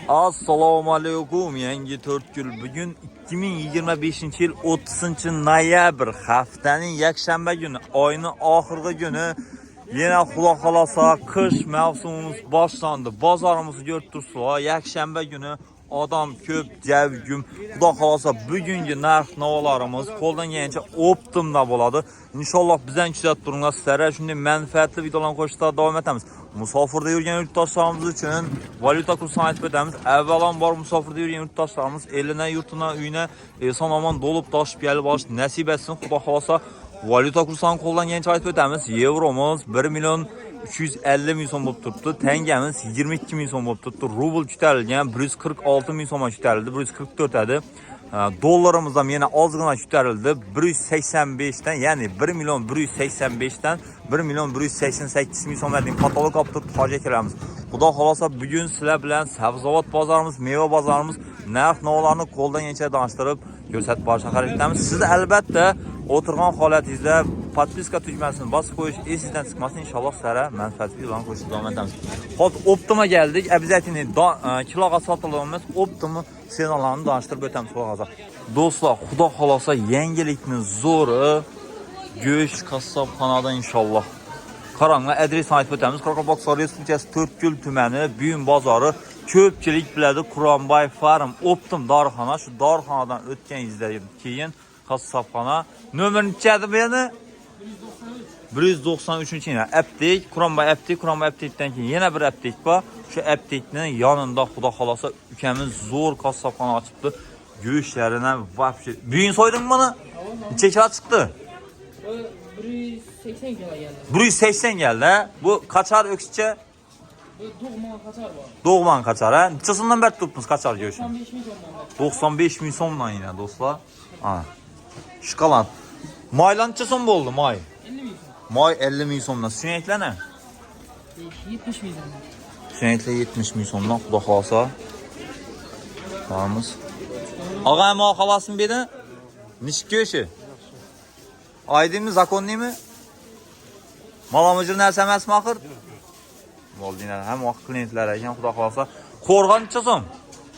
Assalomu alaykum. Yangi 4 kun. Bugun 2025 yil 30 noyabr, haftaning yakshanba kuni, oyning oxirgi kuni. Yana xudo xolosa qish mavsumimiz boshlandi. Bozorimizni ko'rib turibsizlar. Yakshanba kuni odam ko'p, javgum. Xudo xolosa bugungi narx-navolarimiz qo'ldan kelgancha optimda bo'ladi. Inshaalloh bizdan kuzatib turinglar. Sizlarga shunday manfaatli videolarni qo'shishda davom etamiz. Musofirda yurgan yurtdoshlarimiz uchun valyuta kursini aytib o'tamiz. Avvalambor musofirda yurgan yurtdoshlarimiz elidan, yurtidan, uyina eson-omon bo'lib toshib kelib olish nasib etsin. Xudo xolosa valyuta kursini qo'ldan kelgancha aytib o'tamiz. Yevromiz 1.350.000 so'm bo'lib turibdi. Tangamiz 22.000 so'm bo'lib turibdi. Rubl ko'tarilgan 146.000 so'mga ko'tarildi. 144 edi. Dollarimiz ham yana ozgina ko'tarildi. 185 dan, ya'ni 1.185 dan 1.188.000 so'mning patolog olib turib hoja kiramiz. Xudo xolosa bugun sizlar bilan sabzavot bozorimiz, meva bozorimiz narx-navolarni qo'ldan kelgancha tanishtirib ko'rsatib borishga harakat qilamiz. Sizni albatta o'tirgan holatingizda podpiska tugmasini bosib qo'yish esingizdan chiqmasin. Inshaalloh sizlarga manfaatli videolarni qo'shib davom etamiz. Hozir Optima geldik. Обязательно kiloga sotiladigan Optima senalarni tanishtirib o'tamiz hozir. Do'stlar, xudo xolosa yangilikni zo'ri go'sht qassobxonada inshaalloh. Qaranglar, adresini aytib o'tamiz. Qoraqalpog'iston Respublikasi To'rtko'l tumani, Buyum bozori. Ko'pchilik biladi, Quronboy Farm Optim dorixona. Shu dorixonadan o'tganingizdan keyin qassobxona. Nomer nechadi bu yana? 193-yina aptek, Quronboy aptek, Quronboy aptekdan keyin yana bir aptek bor. Shu aptekning yonida xudo xolosa ukamiz zo'r qassobxona ochibdi. Go'shtlarini vobshe. Bugun so'ydingmi buni? Necha kilo chiqdi? 180 kilo geldi. 180 geldi. Bu kaçar öksüce? Bu doğman kaçar var. Doğman kaçar ha? Neçe sondan beri tuttunuz kaçar göğüşün? 95.000 somdan yine dostlar. Ha. Şkalan. Maylan neçe son mu oldu may? 50.000 son. May 50.000 somdan. Sünnetler ne? 70.000 son. Sünnetler 70.000 somdan. Xudo xolasa. Varımız. Ağay mı xalasın beni? Nişik göğüşü? Aydın mı? Zakonlu mu? Malamıcır nerse emasmi axir? Bo'ldi, yine hem vaqt klientlar ekan, xudo xolasa. Qo'rg'on necha so'm?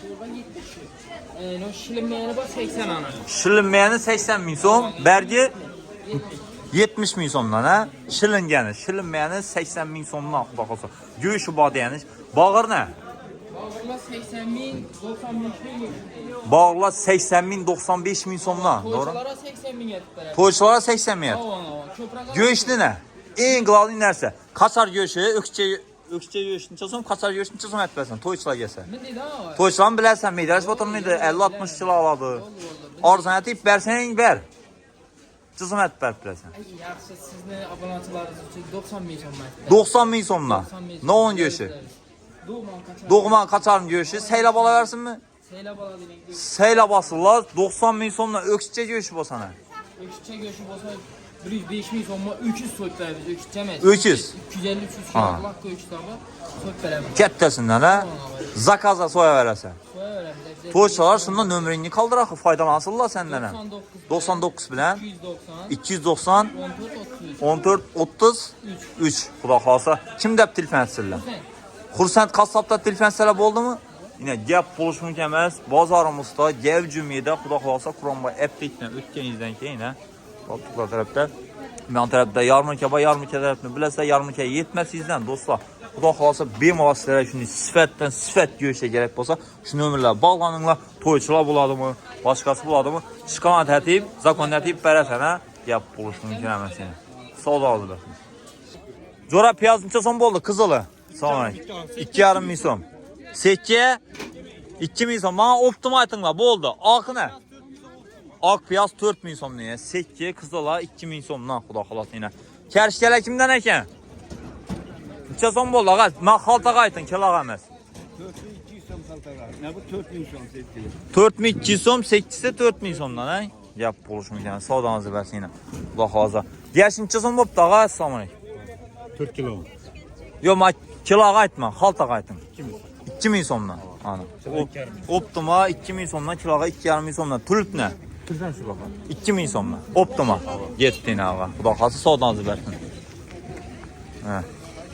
Qo'rg'on 70. No shilinmayani bor 80 ana. Shilinmayani 80.000 so'm, bergi 70.000 so'mdan ha. Shilinmayani 80.000 so'mdan xudo xolasa. Go'shi bor degani. Bog'ir ne? Bog'irlar 80.000, 95.000. Bog'irlar 80.000, 95.000 so'mdan, to'g'ri? To'ychilara 80.000 yetib beradi. To'ychilara 80.000 yetib. Ko'proq. Go'shti ne? En global narsa. Qaçar go'shi, o'kcha go'shti necha so'm, qaçar go'shti necha so'm aytbasan, to'ychilar kelsa. To'ychilarni bilasan, meydalash o'tirmaydi, 50-60 kilo oladi. Arzon aytib bersang ber. Necha so'm aytib bilasan. Yaxshi, sizni obunachilaringiz uchun 90.000 so'm aytdi. 90.000 so'mdan. Novon go'shi. Doğman qaçarın go'shi saylab olaversinmi? Saylab oladigan. Saylab olsinlar, 90.000 so'mdan o'kcha go'shi bo'lsa-na. O'kcha go'shi bo'lsa 105.000 so'mga 300 so'klaymiz, o'kcha emas. 300. 250-300 kiloglab go'shtlarga so'k beramiz. Kattasidan ha. Zakazga so'yaverasan. So'yaveramiz. To'ychilar shundan nomeringni qoldiraq, foydalansınlar senden ham. 99 bilan 290 290 14 14 33. Xudo xolasa. Kim deb telefon etsinlar? Xursand qassobda telefon etsalar bo'ldimi? Yine gap bo'lishi mumkin emas. Bozorimizda Gavjumiyda xudo xolasa Quronboy aptekdan o'tganingizdan keyin ha. Toptuklar tarafda. Men tarafda yarmarka bor, yarmarka tarafini bilasizlar, yarmarka yetmasingizdan do'stlar. Xudo xolasa bemalol sizlarga shunday sifat go'shga kerak bo'lsa, shu nomerlar bog'laninglar. To'ychilar bo'ladimi, boshqasi bo'ladimi? Shikoyat etib, zakon etib berasan ha. Gap bo'lishi mumkin emas yana. Savdo oldilar. Jo'ra piyoz necha so'm bo'ldi, qizili? Assalomu alaykum. 2.5 so'm. Sekki 2.000 so'm. Mana Optima aytinglar, bo'ldi. Oqini. Oq piyoz 4.000 so'mdan ya. Sekki qizillar 2.000 so'mdan xudo xolasa yana. Karishkalar kimdan ekan? Necha so'm bo'ldi, og'a? Men xaltaga ayting, kiloga emas. 4.200 so'm xaltaga. Ne bu 4.000 so'm sekki. 4.200 so'm, sekkisi 4.000 so'mdan, ha? Gap bo'lishi mumkin. Savdoningizni bersin yana. Xudo xolasa. Yash necha so'm bo'pti, og'a? Assalomu alaykum. 4 kilo. Yo, men kiloga aytma, xaltaga ayting. 2.000 so'mdan. Ana. Optima 2.000 so'mdan, kiloga 2.5 so'mdan. Tulip ne? Tursan şu bakalım. 2.000 so'mdan. Optima. Yetdin og'a. Xudo xolasa savdoningizni bersin. Ha.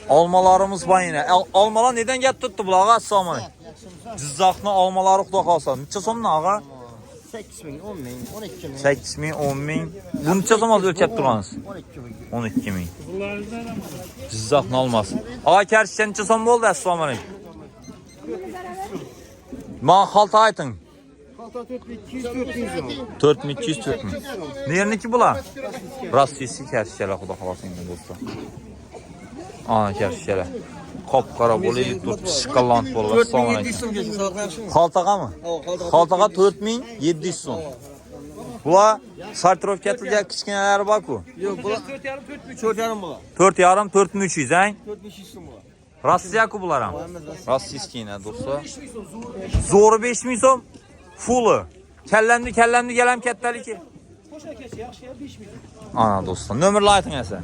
Almalarımız var yine. Almalar neden get tuttu bular? Assalomu alaykum. Cizzaxın almaları xudo qalsa. Necha so'mdan ağa? 8.000, 10.000, 12.000. 8.000, 10.000. Bu necha so'm o'lchab turgansiz? 12.000. 12.000. Cizzaxın alması. Ağa karşı necha so'm bo'ldi? Assalomu alaykum. Men xalta ayting. Halta 4.200, 4.000 so'm. 4200, 4000. Nerniki bular? Rossiyasi karşılar xudo qalasa endi do'stlar. Ana karşılar. Qop-qora bo'lib, turib shikolant bo'lib. Assalomu alaykum. 4.700 so'mgacha sotib yaxshimi? Xaltagami? Xaltaga 4700 so'm. Bular sortirovka etilgan kichkinalari bor-ku. Yo'q, bular 4.5 bular. 4,5 4300 ang. 4.500 so'm bular. Rossiyaku bular ham. Rossiyskina do'stlar. Zo'ri 5000 so'm. Fulli. Kallamni gelam kattaligi. Ana do'stlar, nomerni ayting esa.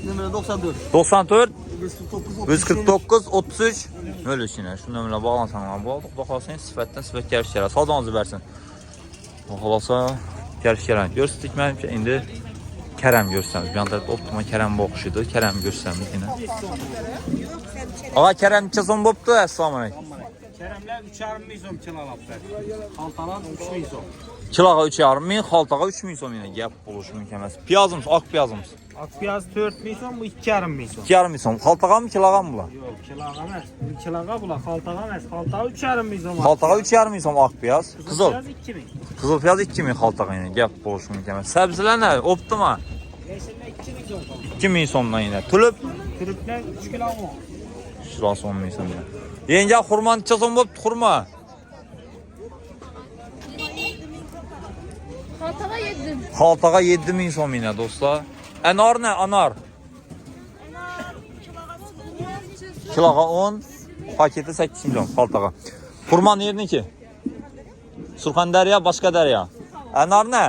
Numara 94. 94 149. 149 33 o'lishini. Shu nomerga bog'lansanglar bo'ldi. Xudo xolasa sifatdan sifatga erishinglar. Savdongizni bersin. Xudo xolasa erishinglar. Ko'rsatdik menimcha endi Karam ko'rsatamiz. Bu yerda optima Karam boqishidi. Karam ko'rsatamiz yana. Ağa Karam necha so'm bo'pti? Assalomu alaykum. Keremler 3,5 ming so'm kilolarlar. Xaltalar 3 ming so'm. Kiloga 3,5 ming, xaltaga 3 ming so'm yana gap bo'lishi mumkin emas. Piyozimiz, oq piyozimiz. Akpiyaz 4 ming so'm, bu 2,5 ming so'm. 2,5 ming so'm. Xaltagami, kilogami bular? Yo'q, kiloga emas. Kiloga bular xaltaga emas. Xaltaga 3,5 ming so'm. Xaltaga 3,5 ming so'm oq piyoz. Qizil. 2 ming. Qizil piyoz 2 ming xaltaga yana gap bo'lishi mumkin emas. Sabzilar ne? Optima. Yeşiller 2 ming so'm. 2 ming so'mdan yana. Tulib Turiplar 3 kilo 10. shurasi 10 ming so'm. Yenga xurmo necha so'm bo'pti xurmo? Xaltaga 7. Xaltaga 7 ming so'm yana do'stlar. Anor ne? Anor. Kiloga 10, paketi 8 milyon xaltaga. Xurmo nerniki? Surxondaryo, boshqa daryo. Anor ne?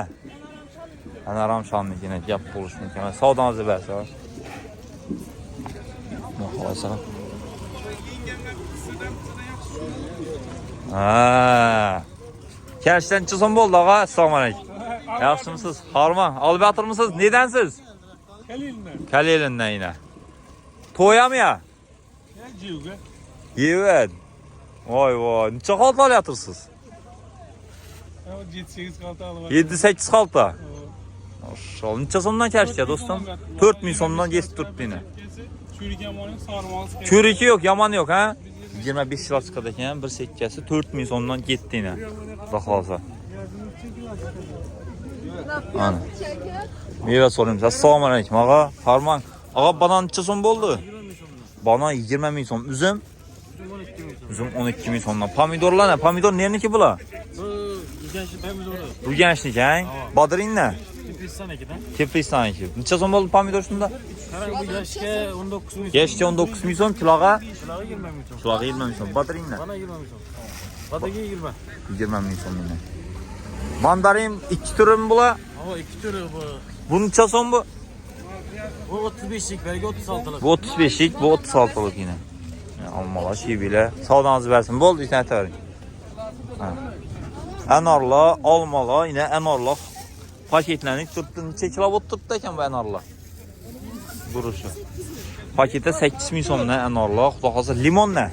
Anor ham Shomnikina gap bo'lishi mumkin emas. Savdongizni bersa. Xo'sh. Ha. Karşıdan necha so'm bo'ldi ağa? Assalomu alaykum. Yaxshimisiz? Harman, olib o'tirmisiz? Nedansiz? Kalilindan yine. To'yami ya? Jiuga. Evet. Voy voy. Necha xalta olyapsiz? 7-8 xalta olib. 7-8 xalta. Maşallah. Necha so'mdan karşıya dostum? 4000 so'mdan geçti 4000'e. Çürük yamanın sarması. Çürükü yok, yaman yok ha. 25 yıl çıkadı ekan, bir sekkasi 4000 so'mdan ketdi yine. Xudo Ana. Meva so'raymiz. Assalomu alaykum ağa. Farman. Ağa banan necha so'm bo'ldi? Banan 20 ming so'm. Üzüm? Üzüm 12 ming so'mdan. Pomidorlar ne? Pomidor nerniki bular? Bu gençli pomidoru. Ruganshniki, ha? Bodring ne? Teplistanikidan. Teplistanniki. Necha so'm bo'ldi pomidor shunda? Qarang bu yoshga 19 ming. Yaşça 19 ming so'm, kiloga? Kiloga 20 ming so'm. Kiloga 20 ming so'm. Bodring ne? Bana 20 ming so'm. Badaga 20. 20 ming so'm yine. Mandarin 2 türü bular? Ama 2 türü bu. Bu necha so'm bu? Bu 35'lik, belki 36'lık. Bu 35'lik, bu 36'lık yine. Almalar şey bile. Savdanızı versin. Boldu işte verin. Enarla, almalar yine enarla. Paketlenip tuttu. Neçe kilo tuttu eken bu enarla? Duruşu. Pakette 8 ming so'm ne enarla. Xudo xolsa limon ne?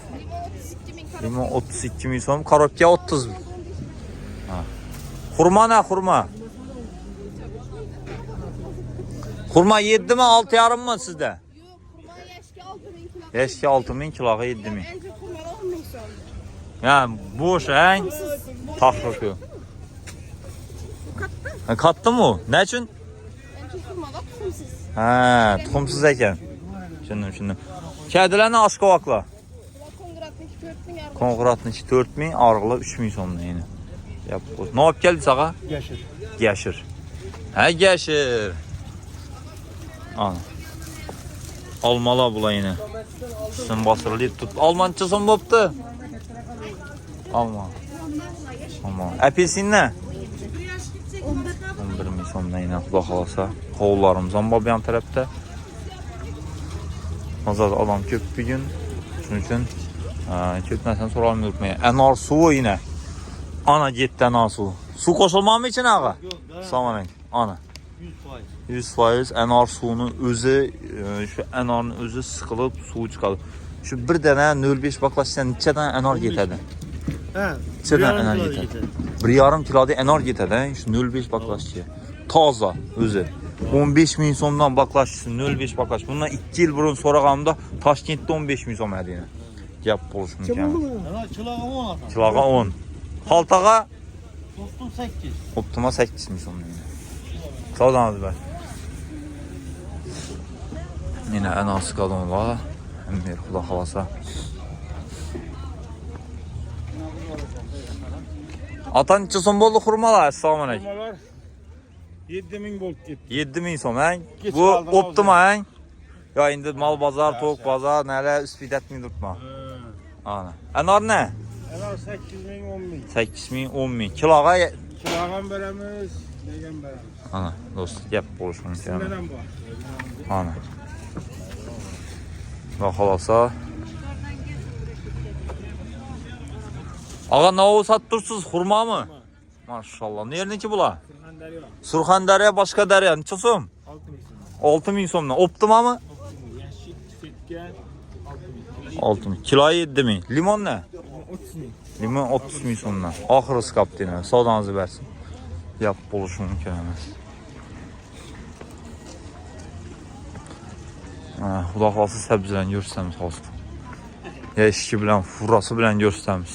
Limon 32 ming so'm. Korobka 30 ming. Xurmo ne xurmo? Xurmo 7 mi 6,5 mı sizde? Yo'q, xurmo yashga 6000 kilo. Yashga 6000, kiloga 7000. Endi xurmolar 10 so'm. Ya boş hang. Taxriq yo'q. Katta mı o? Ne için? Endi xurmolar tuxumsiz. Ha, tuxumsiz ekan. Tushundim. Kadilarni oshqovoqlar. Bular kongratniki 4000 arq. Konqratniki 4000, arg'lar 3000 so'mdan yine. Yap. Ne olib keldi sağa? Yaşır. Gashir. Ha, gashir. Ana. Almalar bular yine. Sen bosirib tut. Alman necha so'm bo'pti? Alma. Apelsin ne? 11 ming so'mdan yine xudo xolasa. Qovlarimiz ham bor bu ham tarafda. Hozir odam ko'p bugun. Shuning uchun ko'p narsani so'ralmay yuribman. Anor suvi yine. Ana getdi anor suvi. Suv qo'shilmaymi ichine ağa? Assalomu alaykum. Ana. 100%. 100% anor suvini o'zi, shu anorni o'zi siqilib suv chiqadi. Şu bir dənə 0.5 baklajdan neçə dənə enar getədi? Hə. Neçə dənə enar getədi? 1,5 kiloda enar getədi, şu 0.5 baklajçı. Taza özü. 15.000 somdan baklajçısı 0.5 baklaj. Bundan 2 il burun sorağamda Taşkentdə 15.000 som ədiyinə. Gəp buluşum ki. Çılağa 10 adam. Kilağa 10. Haltağa Dostum 8. optima 8.000 som. Sağdanız bə. Yine en az kadın var. Emir Xuda xalasa. Atan neçə som boldu xurmalar? Assalamu alaykum. Kumalar 7000 volt getdi. 7000 som hən? Geç Bu aldım, optima hən? Ya indi mal bazar, tok bazar, nələ üst etmir tutma. Ana. Anar nə? Enar 8000 10000. 8000, 10000. Kilağa Çılağan veremiz, negen veremiz. ana dost gəp buluşmun ki. Neden bu? Ana. Və xalasa. Ağa nə o satdırsınız? Xurma mı? Maşallah. Nerede bula? Surxandarya başqa dərya. Neçə som? 6000 somdan. Optima mı? 6000. Kiloyu 7000. Limon nə? Limon 30.000 somdan. Axırı skap deyilən. Sağdanızı versin. Yap buluşun kələməz. Xuda xalası səbzilən görsəmiz xalası. Eşki bilən, furası bilən görsəmiz.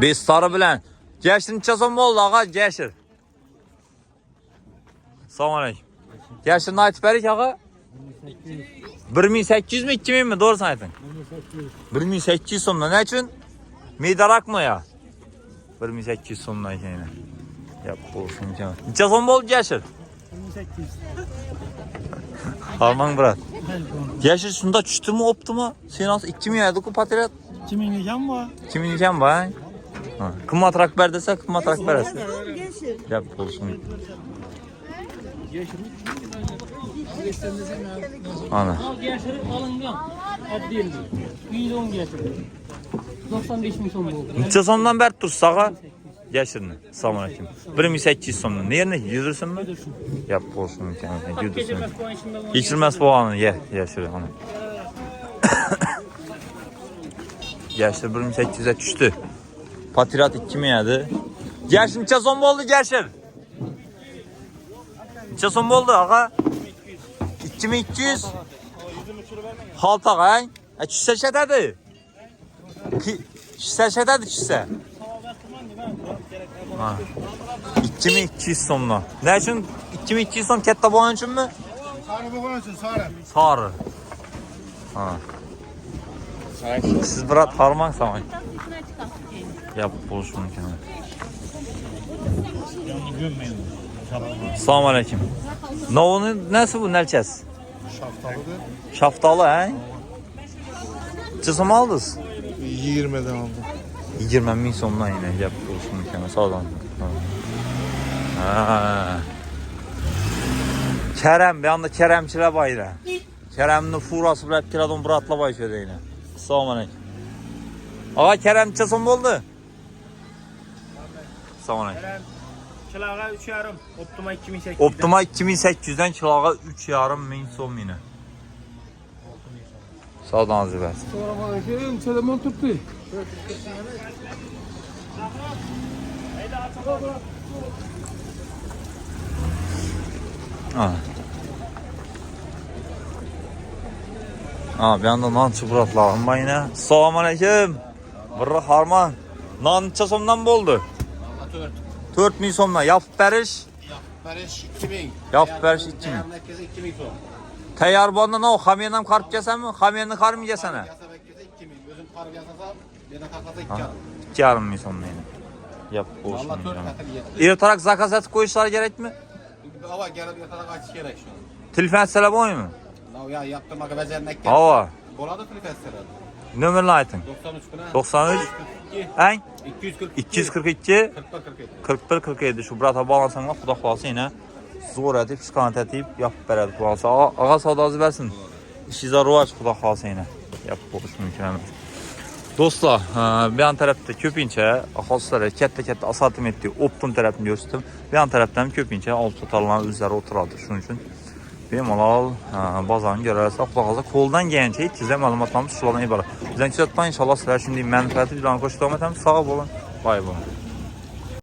Bestarı bilən. Gəşir neçə som oldu ağa? Gəşir. Salam aleyküm. Gəşir nə aytib ağa? 1800 mi 2000 mi? Doğru saytın. 1800 somdan. Ne için? Meydarak mı ya? 1800 somdan yine. Yap olsun ki. Neçə som oldu Gəşir? 1800. Harman bırak. Gəşir şunda düştü mü optu mu? Sen nasıl 2000 yaydı ku patirat? 2000 iken var. 2000 iken var. Kımmat rakber dese kımmat rakber dese. Yap olsun. Ana. Yaşarıp alıngan. Adliyeli. 110 yaşarıp. 95.000 son oldu. Neçə somdan bər dursa ağa? Gəşirini. Salam aleyküm. 1800 somdan. Neyərinə yüzürsün mü? Yap olsun ki. Yüzürsün. Geçirməz boğanı. Gəşir. Gəşir 1800'e düştü. Patirat 2000 yedi. Gəşir neçə som oldu Gəşir? Neçə som oldu ağa? 2200. Haltaq hə? Küsə şədədir. Küsə şədədir küsə. 2200 somdan. Nə üçün 2200 som kətdə boğan üçün mü? Sarı boğan için sarı. Sarı. Siz bırak harman samayın. Yap buluşmun kenara. Salam aleyküm. Nasıl bu nelçəs? Şaftalıdır. Şaftalı hə? Neçə mı aldınız? 20'den aldım. 20.000 somdan yine yap buluşmun kenara. Sağ olun. Kerem bir anda Keremçilə bayra. Kerem'in furası bırak kiradon buratla bayşödə yine. Salam aleyküm. Ağa Kerem neçə som oldu? Salam aleyküm. Kilağa 3,5, optima 2800. Optima 2800'den kilağa 3,5 som yine. Sağ olun azı versin. Selamünaleyküm. Selamon tuttu. Bir anda nan çıpıratlarım ben yine. Salam aleyküm. Bırrı harman. Nan neçə somdan boldu? 4000 somdan. Yapıp beriş? Barış 2000. Yapıp beriş 2000. Merkeze 2000 son. Teyar bu anda ne o? Hamiyenem karıp gesen mi? Hamiyenin karı mı gesene? Yasa merkeze 2000. Gözüm karı yasasa bir de kakasa 2 2,5 somdan yine. Yap olsun. Allah 4 katı yetti. İrtarak zakaz et koyuşlar gerek mi? Hava gelip yatarak açık gerek şu an. Telefon etsele boy mu? Ya yaptırmak becermek Hava. Boladı filifesleri. Nömerini aytın. 93 güne. 93. 242. En? 242. 242. 41 47. 41-47 şu brata bağlansanlar Xuda xalası yine zor edip şikayet edip yapıp verədi xalası. Ağa savdazı versin. İşizə ruaç Xuda xalası yine yapıp oluş mümkün əmir. Dostlar, bir an tərəfdə köpüncə axalsılara kətdə asortimentli optum tərəfini göstərdim. Bir an tərəfdən köpüncə alt totalların üzəri oturadı. Şunun üçün bemalol bozorni ko'rasiz. Xudo qo'ldan kelgancha sizga ma'lumotlarimiz shulardan iborat. Bizning chatdan inshaalloh sizlar shunday manfaatli bilan ko'rsatib o'tamiz. Sog' bo'ling, boy bo'ling.